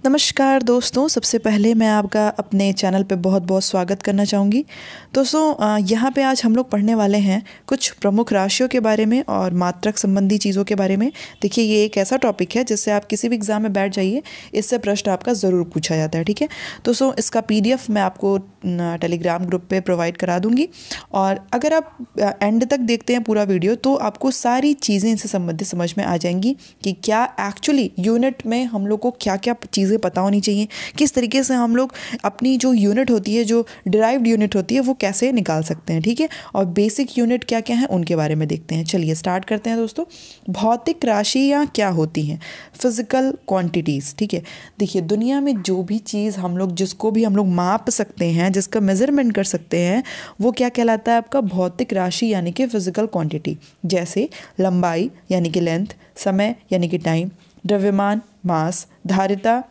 नमस्कार दोस्तों, सबसे पहले मैं आपका अपने चैनल पे बहुत बहुत स्वागत करना चाहूँगी। दोस्तों यहाँ पे आज हम लोग पढ़ने वाले हैं कुछ प्रमुख राशियों के बारे में और मात्रक संबंधी चीज़ों के बारे में। देखिए, ये एक ऐसा टॉपिक है जिससे आप किसी भी एग्ज़ाम में बैठ जाइए, इससे प्रश्न आपका ज़रूर पूछा जाता है। ठीक है दोस्तों, इसका PDF मैं आपको टेलीग्राम ग्रुप पे प्रोवाइड करा दूँगी और अगर आप एंड तक देखते हैं पूरा वीडियो तो आपको सारी चीज़ें इनसे संबंधित समझ में आ जाएंगी कि क्या एक्चुअली यूनिट में हम लोग को क्या क्या चीज़ें पता होनी चाहिए, किस तरीके से हम लोग अपनी जो यूनिट होती है, जो डिराइव्ड यूनिट होती है, वो कैसे निकाल सकते हैं। ठीक है, और बेसिक यूनिट क्या क्या है उनके बारे में देखते हैं। चलिए स्टार्ट करते हैं दोस्तों। भौतिक राशियाँ क्या होती हैं? Physical quantities. ठीक है, देखिए दुनिया में जो भी चीज़ हम लोग जिसको भी हम लोग माप सकते हैं, जिसका मेजरमेंट कर सकते हैं, वो क्या कहलाता है? आपका भौतिक राशि यानी कि फिजिकल क्वांटिटी। जैसे लंबाई यानी कि लेंथ, समय यानी कि टाइम, द्रव्यमान मास, धारिता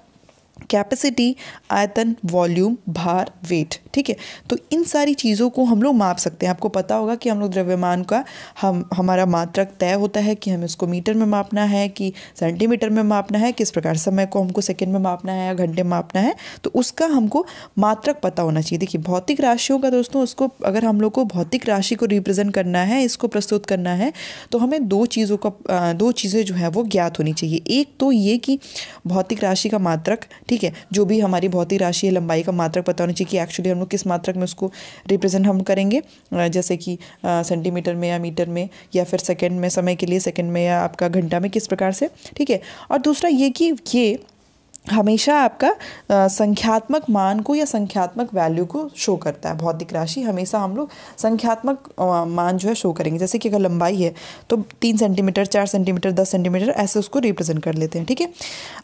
कैपेसिटी, आयतन, वॉल्यूम, भार, वेट। ठीक है, तो इन सारी चीज़ों को हम लोग माप सकते हैं। आपको पता होगा कि हम लोग द्रव्यमान का हमारा मात्रक तय होता है कि हमें इसको मीटर में मापना है कि सेंटीमीटर में मापना है, किस प्रकार समय को हमको सेकंड में मापना है या घंटे में मापना है, तो उसका हमको मात्रक पता होना चाहिए। देखिए भौतिक राशियों का दोस्तों, उसको अगर हम लोग को भौतिक राशि को रिप्रेजेंट करना है, इसको प्रस्तुत करना है, तो हमें दो चीज़ें जो है वो ज्ञात होनी चाहिए। एक तो ये कि भौतिक राशि का मात्रक, ठीक है, जो भी हमारी भौतिक राशि है, लंबाई का मात्रक पता होना चाहिए कि एक्चुअली हम लोग किस मात्रक में उसको रिप्रेजेंट हम करेंगे, जैसे कि सेंटीमीटर में या मीटर में, या फिर सेकंड में, समय के लिए सेकंड में, या आपका घंटा में, किस प्रकार से। ठीक है, और दूसरा ये कि ये हमेशा आपका संख्यात्मक मान को या संख्यात्मक वैल्यू को शो करता है। भौतिक राशि हमेशा हम लोग संख्यात्मक मान जो है शो करेंगे। जैसे कि अगर लंबाई है तो 3 सेंटीमीटर, 4 सेंटीमीटर, 10 सेंटीमीटर, ऐसे उसको रिप्रेजेंट कर लेते हैं। ठीक है,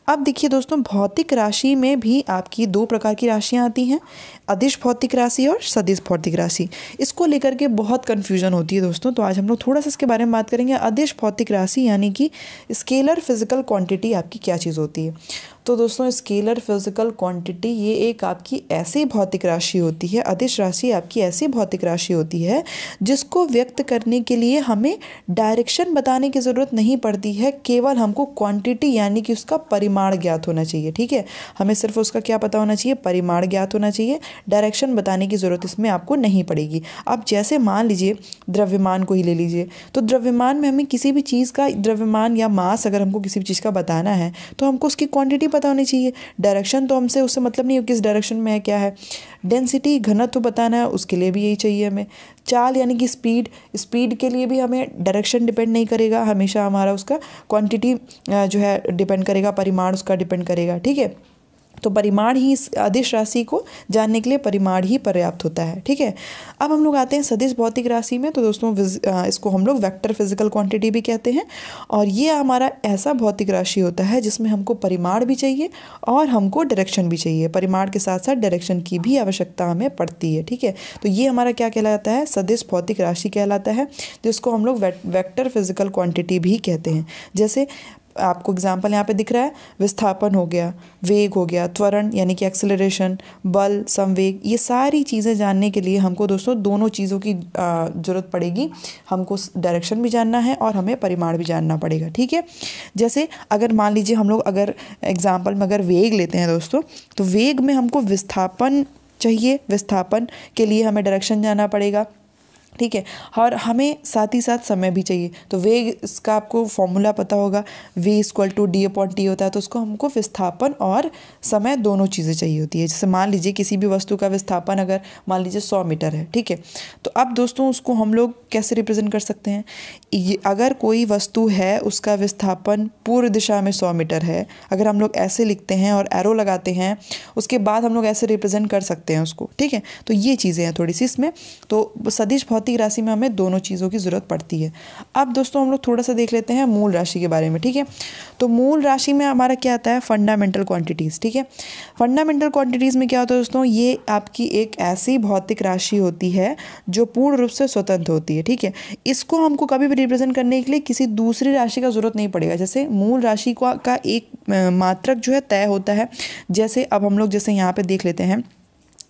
अब देखिए दोस्तों, भौतिक राशि में भी आपकी दो प्रकार की राशियाँ आती हैं, अदिश भौतिक राशि और सदिश भौतिक राशि। इसको लेकर के बहुत कन्फ्यूजन होती है दोस्तों, तो आज हम लोग थोड़ा सा इसके बारे में बात करेंगे। अदिश भौतिक राशि यानी कि स्केलर फिजिकल क्वांटिटी आपकी क्या चीज़ होती है? तो दोस्तों स्केलर फिजिकल क्वांटिटी ये एक आपकी ऐसी भौतिक राशि होती है, अदिश राशि आपकी ऐसी भौतिक राशि होती है जिसको व्यक्त करने के लिए हमें डायरेक्शन बताने की ज़रूरत नहीं पड़ती है, केवल हमको क्वांटिटी यानी कि उसका परिमाण ज्ञात होना चाहिए। ठीक है, हमें सिर्फ उसका क्या पता होना चाहिए? परिमाण ज्ञात होना चाहिए। डायरेक्शन बताने की ज़रूरत इसमें आपको नहीं पड़ेगी। अब जैसे मान लीजिए द्रव्यमान को ही ले लीजिए, तो द्रव्यमान में हमें किसी भी चीज़ का द्रव्यमान या मास अगर हमको किसी भी चीज़ का बताना है तो हमको उसकी क्वांटिटी पता होनी चाहिए। डायरेक्शन तो हमसे उससे मतलब नहीं है किस डायरेक्शन में है, क्या है। डेंसिटी घनत्व बताना है, उसके लिए भी यही चाहिए हमें। चाल यानी कि स्पीड के लिए भी हमें डायरेक्शन डिपेंड नहीं करेगा, हमेशा हमारा उसका क्वांटिटी जो है डिपेंड करेगा, परिमाण उसका डिपेंड करेगा। ठीक है, तो परिमाण ही इस अदिश राशि को जानने के लिए परिमाण ही पर्याप्त होता है। ठीक है, अब हम लोग आते हैं सदिश भौतिक राशि में। तो दोस्तों इसको हम लोग वेक्टर फिजिकल क्वांटिटी भी कहते हैं, और ये हमारा ऐसा भौतिक राशि होता है जिसमें हमको परिमाण भी चाहिए और हमको डायरेक्शन भी चाहिए। परिमाण के साथ साथ डायरेक्शन की भी आवश्यकता हमें पड़ती है। ठीक है, तो ये हमारा क्या कहलाता है? सदिश भौतिक राशि कहलाता है, जिसको हम लोग वेक्टर फिजिकल क्वांटिटी भी कहते हैं। जैसे आपको एग्जाम्पल यहाँ पे दिख रहा है, विस्थापन हो गया, वेग हो गया, त्वरण यानी कि एक्सेलरेशन, बल, संवेग, ये सारी चीज़ें जानने के लिए हमको दोस्तों दोनों चीज़ों की ज़रूरत पड़ेगी। हमको डायरेक्शन भी जानना है और हमें परिमाण भी जानना पड़ेगा। ठीक है, जैसे अगर मान लीजिए हम लोग अगर एग्जाम्पल में अगर वेग लेते हैं दोस्तों, तो वेग में हमको विस्थापन चाहिए, विस्थापन के लिए हमें डायरेक्शन जानना पड़ेगा। ठीक है, और हमें साथ ही साथ समय भी चाहिए। तो वेग, इसका आपको फॉर्मूला पता होगा, v=d/t होता है, तो उसको हमको विस्थापन और समय दोनों चीज़ें चाहिए होती है। जैसे मान लीजिए किसी भी वस्तु का विस्थापन अगर मान लीजिए 100 मीटर है, ठीक है, तो अब दोस्तों उसको हम लोग कैसे रिप्रेजेंट कर सकते हैं? अगर कोई वस्तु है उसका विस्थापन पूर्व दिशा में 100 मीटर है, अगर हम लोग ऐसे लिखते हैं और एरो लगाते हैं, उसके बाद हम लोग ऐसे रिप्रेजेंट कर सकते हैं उसको। ठीक है, तो ये चीज़ें हैं थोड़ी सी इसमें। तो सदिश भौतिक राशि में हमें दोनों चीज़ों की ज़रूरत पड़ती है। अब दोस्तों हम लोग थोड़ा सा देख लेते हैं मूल राशि के बारे में। ठीक है, तो मूल राशि में हमारा क्या आता है? Fundamental quantities. ठीक है, फंडामेंटल क्वांटिटीज़ में क्या होता है दोस्तों? ये आपकी एक ऐसी भौतिक राशि होती है जो पूर्ण रूप से स्वतंत्र होती है। ठीक है, इसको हमको कभी भी रिप्रेजेंट करने के लिए किसी दूसरी राशि का ज़रूरत नहीं पड़ेगा। जैसे मूल राशि का एक मात्रक जो है तय होता है। जैसे अब हम लोग जैसे यहाँ पे देख लेते हैं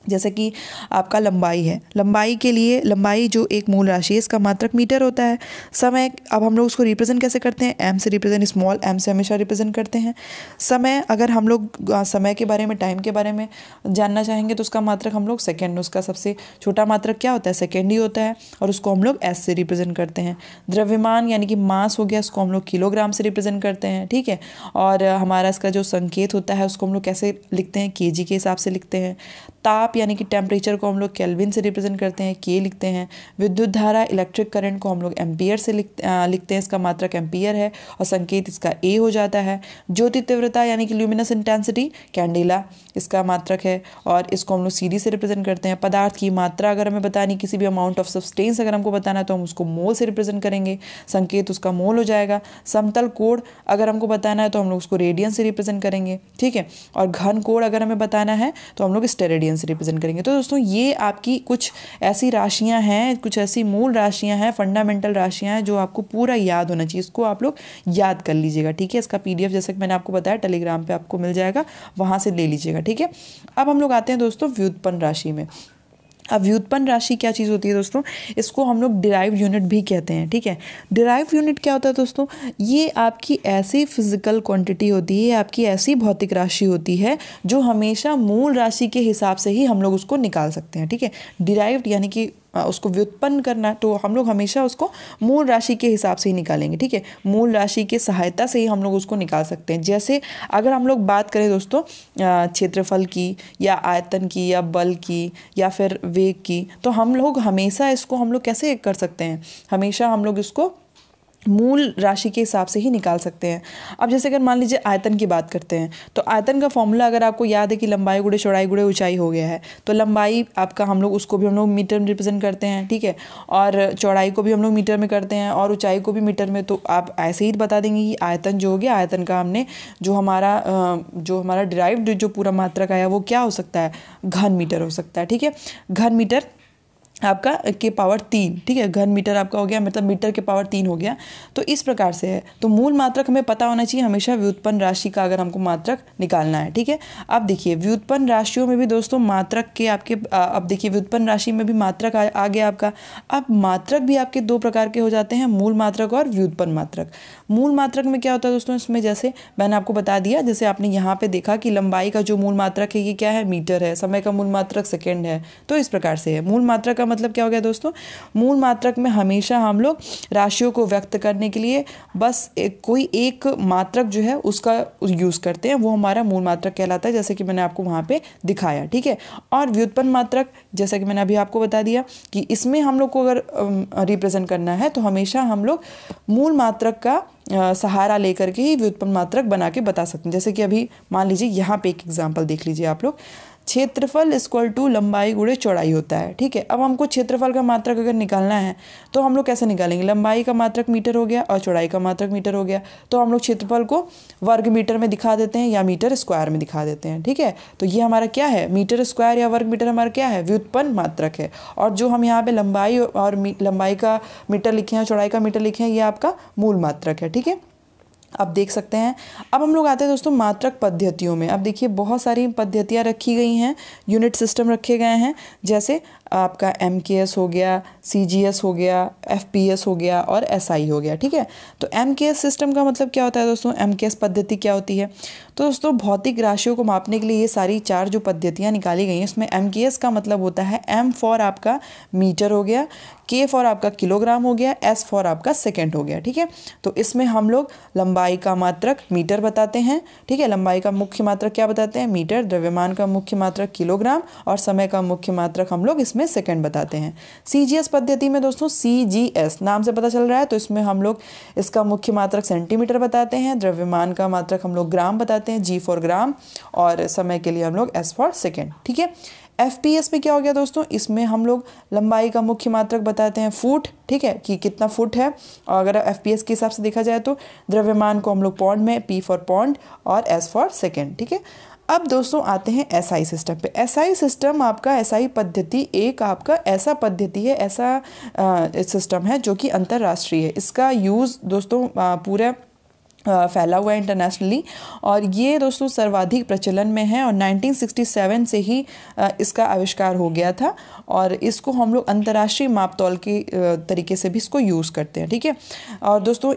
जैसे कि आपका लंबाई है, लंबाई के लिए लंबाई जो एक मूल राशि है इसका मात्रक मीटर होता है। समय, अब हम लोग उसको रिप्रेजेंट कैसे करते हैं, एम से रिप्रेजेंट, स्मॉल एम से हमेशा रिप्रेजेंट करते हैं। समय, अगर हम लोग समय के बारे में, टाइम के बारे में जानना चाहेंगे तो उसका मात्रक हम लोग सेकेंड, उसका सबसे छोटा मात्रक क्या होता है, सेकेंड ही होता है, और उसको हम लोग एस से रिप्रेजेंट करते हैं। द्रव्यमान यानी कि मास हो गया, उसको हम लोग किलोग्राम से रिप्रेजेंट करते हैं, ठीक है। और हमारा इसका जो संकेत होता है उसको हम लोग कैसे लिखते हैं, केजी के हिसाब से लिखते हैं। ताप यानी कि टेम्परेचर को हम लोग केल्विन से रिप्रेजेंट करते हैं, के लिखते हैं। विद्युत धारा, इलेक्ट्रिक करंट को हम लोग एम्पियर से लिखते हैं, इसका मात्रक एम्पियर है और संकेत इसका ए हो जाता है। ज्योति तीव्रता यानी कि ल्यूमिनस इंटेंसिटी, कैंडेला, इसका मात्रक है और इसको हम लोग सीडी से रिप्रेजेंट करते हैं। पदार्थ की मात्रा अगर हमें बतानी, किसी भी अमाउंट ऑफ सब्सटेंस अगर हमको बताना है तो हम उसको मोल से रिप्रेजेंट करेंगे, संकेत उसका मोल हो जाएगा। समतल कोण अगर हमको बताना है तो हम लोग उसको रेडियन से रिप्रेजेंट करेंगे, ठीक है। और घन कोण अगर हमें बताना है तो हम लोग स्टेरेडियन से रिप्रेजेंट करेंगे। तो दोस्तों ये आपकी कुछ ऐसी राशियां हैं, कुछ ऐसी मूल राशियां हैं, फंडामेंटल राशियां हैं जो आपको पूरा याद होना चाहिए, इसको आप लोग याद कर लीजिएगा, ठीक है। इसका पीडीएफ जैसे कि मैंने आपको बताया टेलीग्राम पे आपको मिल जाएगा, वहां से ले लीजिएगा, ठीक है। अब हम लोग आते हैं दोस्तों व्युत्पन्न राशि में। अब व्युत्पन्न राशि क्या चीज़ होती है दोस्तों, इसको हम लोग डिराइव्ड यूनिट भी कहते हैं, ठीक है। डिराइव्ड यूनिट क्या होता है दोस्तों, ये आपकी ऐसी फिजिकल क्वांटिटी होती है, आपकी ऐसी भौतिक राशि होती है जो हमेशा मूल राशि के हिसाब से ही हम लोग उसको निकाल सकते हैं, ठीक है। डिराइव्ड यानी कि उसको व्युत्पन्न करना, तो हम लोग हमेशा उसको मूल राशि के हिसाब से ही निकालेंगे, ठीक है। मूल राशि के सहायता से ही हम लोग उसको निकाल सकते हैं। जैसे अगर हम लोग बात करें दोस्तों क्षेत्रफल की या आयतन की या बल की या फिर वेग की, तो हम लोग हमेशा इसको हम लोग कैसे कर सकते हैं, हमेशा हम लोग इसको मूल राशि के हिसाब से ही निकाल सकते हैं। अब जैसे अगर मान लीजिए आयतन की बात करते हैं तो आयतन का फॉर्मूला अगर आपको याद है कि लंबाई गुणे चौड़ाई गुणे ऊंचाई हो गया है, तो लंबाई आपका हम लोग उसको भी हम लोग मीटर में रिप्रेजेंट करते हैं, ठीक है। और चौड़ाई को भी हम लोग मीटर में करते हैं और ऊंचाई को भी मीटर में। तो आप ऐसे ही बता देंगे कि आयतन जो हो गया, आयतन का हमने जो हमारा डिराइव्ड जो पूरा मात्रक आया वो क्या हो सकता है, घन मीटर हो सकता है, ठीक है। घन मीटर आपका के पावर 3, ठीक है। घन मीटर आपका हो गया, मतलब मीटर के पावर 3 हो गया। तो इस प्रकार से है। तो मूल मात्रक हमें पता होना चाहिए हमेशा व्युत्पन्न राशि का, अगर हमको मात्रक निकालना है, ठीक है। अब देखिए व्युत्पन्न राशियों में भी दोस्तों मात्रक के आपके अब देखिए व्युत्पन्न राशि में भी मात्रक आ गया आपका। अब मात्रक भी आपके दो प्रकार के हो जाते हैं, मूल मात्रक और व्युत्पन्न मात्रक। मूल मात्रक में क्या होता है दोस्तों, इसमें जैसे मैंने आपको बता दिया, जैसे आपने यहाँ पे देखा कि लंबाई का जो मूल मात्रक है ये क्या है, मीटर है। समय का मूल मात्रक सेकेंड है। तो इस प्रकार से है। मूल मात्रक का मतलब क्या हो गया दोस्तों, मूल मात्रक में हमेशा हम लोग राशियों को व्यक्त करने के लिए बस कोई एक मात्रक जो है उसका यूज करते हैं, वो हमारा मूल मात्रक कहलाता है, जैसे कि मैंने आपको वहां पे दिखाया, ठीक है। और व्युत्पन्न मात्रक जैसा कि मैंने अभी आपको बता दिया कि इसमें हम लोग को अगर रिप्रेजेंट करना है तो हमेशा हम लोग मूल मात्रक का सहारा लेकर के ही व्युत्पन्न मात्रक बना के बता सकते हैं। जैसे कि अभी मान लीजिए यहाँ पे एक एग्जाम्पल देख लीजिए आप लोग, क्षेत्रफल इक्वल टू लंबाई गुणे चौड़ाई होता है, ठीक है। अब हमको क्षेत्रफल का मात्रक अगर निकालना है तो हम लोग कैसे निकालेंगे, लंबाई का मात्रक मीटर हो गया और चौड़ाई का मात्रक मीटर हो गया, तो हम लोग क्षेत्रफल को वर्ग मीटर में दिखा देते हैं या मीटर स्क्वायर में दिखा देते हैं, ठीक है। तो ये हमारा क्या है, मीटर स्क्वायर या वर्ग मीटर हमारा क्या है, व्युत्पन्न मात्रक है। और जो हम यहाँ पे लंबाई और लंबाई का मीटर लिखे हैं, चौड़ाई का मीटर लिखे हैं, ये आपका मूल मात्रक है, ठीक है। अब देख सकते हैं। अब हम लोग आते हैं दोस्तों मात्रक पद्धतियों में। अब देखिए बहुत सारी पद्धतियाँ रखी गई हैं, यूनिट सिस्टम रखे गए हैं, जैसे आपका MKS हो गया, CGS हो गया, FPS हो गया और SI हो गया, ठीक है। तो MKS सिस्टम का मतलब क्या होता है दोस्तों, MKS पद्धति क्या होती है, तो दोस्तों भौतिक राशियों को मापने के लिए ये सारी चार जो पद्धतियाँ निकाली गई हैं उसमें MKS का मतलब होता है M फॉर आपका मीटर हो गया, K फॉर आपका किलोग्राम हो गया, S फॉर आपका सेकेंड हो गया, ठीक है। तो इसमें हम लोग लंबाई का मात्रक मीटर बताते हैं, ठीक है। लंबाई का मुख्य मात्रक क्या बताते हैं, मीटर। द्रव्यमान का मुख्य मात्रक किलोग्राम और समय का मुख्य मात्रक हम लोग इसमें सेकंड बताते हैं। CGS पद्धति में दोस्तों CGS नाम से पता चल रहा है, तो इसमें हम लोग इसका मुख्य मात्रक सेंटीमीटर बताते हैं, द्रव्यमान का मात्रक हम लोग ग्राम बताते हैं, G फॉर ग्राम, और समय के लिए हम लोग S फॉर सेकेंड, ठीक है। FPS में क्या हो गया दोस्तों, इसमें हम लोग लंबाई का मुख्य मात्रक बताते हैं फुट, ठीक है, कि कितना फुट है। और अगर FPS के हिसाब से देखा जाए तो द्रव्यमान को हम लोग पौंड में, P फॉर पौंड और S फॉर सेकेंड, ठीक है। अब दोस्तों आते हैं SI सिस्टम पे। SI सिस्टम आपका, SI पद्धति एक आपका ऐसा पद्धति है, ऐसा सिस्टम है जो कि अंतर्राष्ट्रीय है। इसका यूज़ दोस्तों पूरा फैला हुआ है इंटरनेशनली, और ये दोस्तों सर्वाधिक प्रचलन में है, और 1967 से ही इसका आविष्कार हो गया था, और इसको हम लोग अंतर्राष्ट्रीय मापतौल के तरीके से भी इसको यूज़ करते हैं। ठीक है, और दोस्तों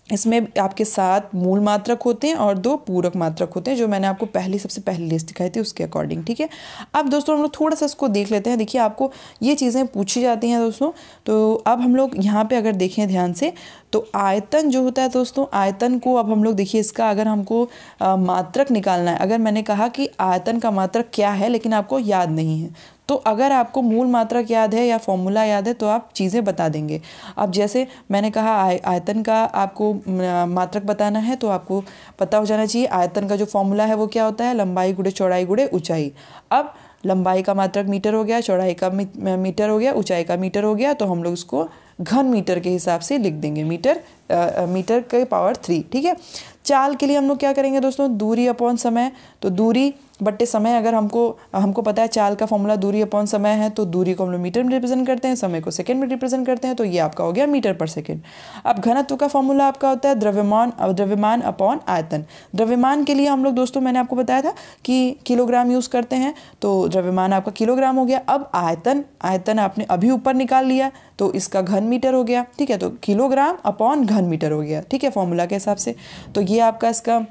इसमें आपके 7 मूल मात्रक होते हैं और 2 पूरक मात्रक होते हैं, जो मैंने आपको सबसे पहली लिस्ट दिखाई थी उसके अकॉर्डिंग। ठीक है, अब दोस्तों हम लोग थोड़ा सा इसको देख लेते हैं। देखिए, आपको ये चीज़ें पूछी जाती हैं दोस्तों, तो अब हम लोग यहाँ पे अगर देखें ध्यान से, तो आयतन जो होता है दोस्तों, आयतन को अब हम लोग देखिए, इसका अगर हमको मात्रक निकालना है, अगर मैंने कहा कि आयतन का मात्रक क्या है लेकिन आपको याद नहीं है, तो अगर आपको मूल मात्रक याद है या फॉर्मूला याद है तो आप चीज़ें बता देंगे। अब जैसे मैंने कहा आयतन का आपको मात्रक बताना है, तो आपको पता हो जाना चाहिए आयतन का जो फॉर्मूला है वो क्या होता है, लंबाई गुणे चौड़ाई गुणे ऊंचाई। अब लंबाई का मात्रक मीटर हो गया, चौड़ाई का मीटर हो गया, ऊंचाई का मीटर हो गया, तो हम लोग इसको घन मीटर के हिसाब से लिख देंगे, मीटर के पावर 3। ठीक है, चाल के लिए हम लोग क्या करेंगे दोस्तों, दूरी अपॉन समय, तो दूरी बट्टे समय, अगर हमको पता है चाल का फॉर्मूला दूरी अपॉन समय है, तो दूरी को हम लोग मीटर में रिप्रेजेंट करते हैं, समय को सेकंड में रिप्रेजेंट करते हैं, तो ये आपका हो गया मीटर पर सेकंड। अब घनत्व का फॉर्मूला आपका होता है द्रव्यमान अपॉन आयतन। द्रव्यमान के लिए हम लोग दोस्तों, मैंने आपको बताया था कि किलोग्राम यूज़ करते हैं, तो द्रव्यमान आपका किलोग्राम हो गया। अब आयतन आपने अभी ऊपर निकाल लिया, तो इसका घन मीटर हो गया। ठीक है, तो किलोग्राम अपॉन घन मीटर हो गया। ठीक है, फॉर्मूला के हिसाब से, तो ये आपका इसका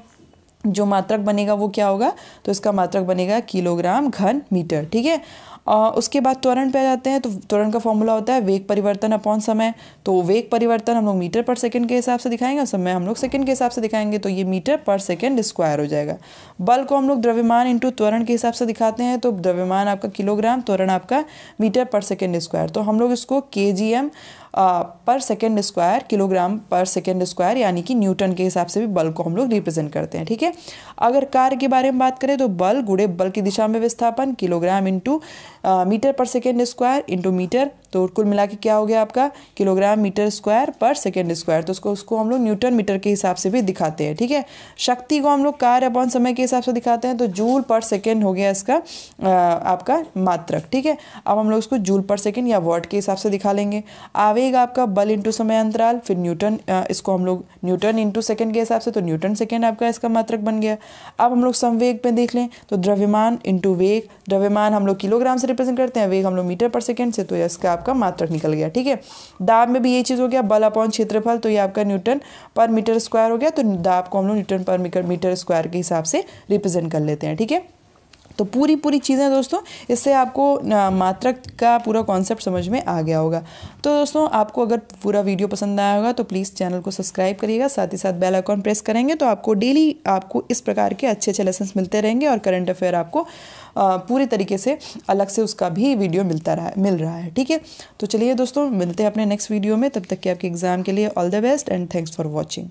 जो मात्रक बनेगा वो क्या होगा, तो इसका मात्रक बनेगा किलोग्राम घन मीटर। ठीक है, उसके बाद त्वरण पे आ जाते हैं, तो त्वरण का फॉर्मूला होता है वेग परिवर्तन अपॉन समय। तो वेग परिवर्तन हम लोग मीटर पर सेकंड के हिसाब से दिखाएंगे, और समय हम लोग सेकंड के हिसाब से दिखाएंगे, तो ये मीटर पर सेकंड स्क्वायर हो जाएगा। बल को हम लोग द्रव्यमान इंटू त्वरण के हिसाब से दिखाते हैं, तो द्रव्यमान आपका किलोग्राम, त्वरण आपका मीटर पर सेकंड स्क्वायर, तो हम लोग इसको kgm पर सेकेंड स्क्वायर, किलोग्राम पर सेकेंड स्क्वायर, यानी कि न्यूटन के हिसाब से भी बल को हम लोग रिप्रेजेंट करते हैं। ठीक है, अगर कार्य के बारे में बात करें, तो बल गुणे बल की दिशा में विस्थापन, किलोग्राम इंटू मीटर पर सेकेंड स्क्वायर इंटू मीटर, तो कुल मिला के क्या हो गया आपका, किलोग्राम मीटर स्क्वायर पर सेकेंड स्क्वायर, तो उसको हम लोग न्यूटन मीटर के हिसाब से भी दिखाते हैं। ठीक है, शक्ति को हम लोग कार्य अपॉन समय के हिसाब से दिखाते हैं, तो जूल पर सेकेंड हो गया इसका आपका मात्रक। ठीक है, अब हम लोग इसको जूल पर सेकेंड या वाट के हिसाब से दिखा लेंगे। आवेग आपका बल इंटू समय अंतराल, फिर न्यूटन, इसको हम लोग न्यूटन इंटू सेकेंड के हिसाब से, तो न्यूटन सेकेंड आपका इसका मात्रक बन गया। अब हम लोग संवेग पे देख लें, तो द्रव्यमान इंटू वेग, द्रव्यमान हम लोग किलोग्राम से रिप्रेजेंट करते हैं, वेग हम लोग मीटर पर सेकेंड से, तो इसका आपका मात्रक निकल गया। ठीक है, दाब में भी ये चीज़ हो गया, बल अपॉन क्षेत्रफल, तो ये आपका न्यूटन पर मीटर स्क्वायर हो गया, तो दाब को हम लोग न्यूटन पर मीटर स्क्वायर के हिसाब से रिप्रेजेंट कर लेते हैं। ठीक है, तो पूरी चीज़ें दोस्तों, इससे आपको मात्रक का पूरा कॉन्सेप्ट समझ में आ गया होगा। तो दोस्तों, आपको अगर पूरा वीडियो पसंद आया होगा तो प्लीज़ चैनल को सब्सक्राइब करिएगा, साथ ही साथ बेल आइकॉन प्रेस करेंगे, तो आपको डेली आपको इस प्रकार के अच्छे लेसन्स मिलते रहेंगे, और करंट अफेयर आपको पूरी तरीके से अलग से उसका भी वीडियो मिल रहा है। ठीक है, तो चलिए दोस्तों, मिलते हैं अपने नेक्स्ट वीडियो में, तब तक के आपके एग्ज़ाम के लिए all the best and thanks for watching.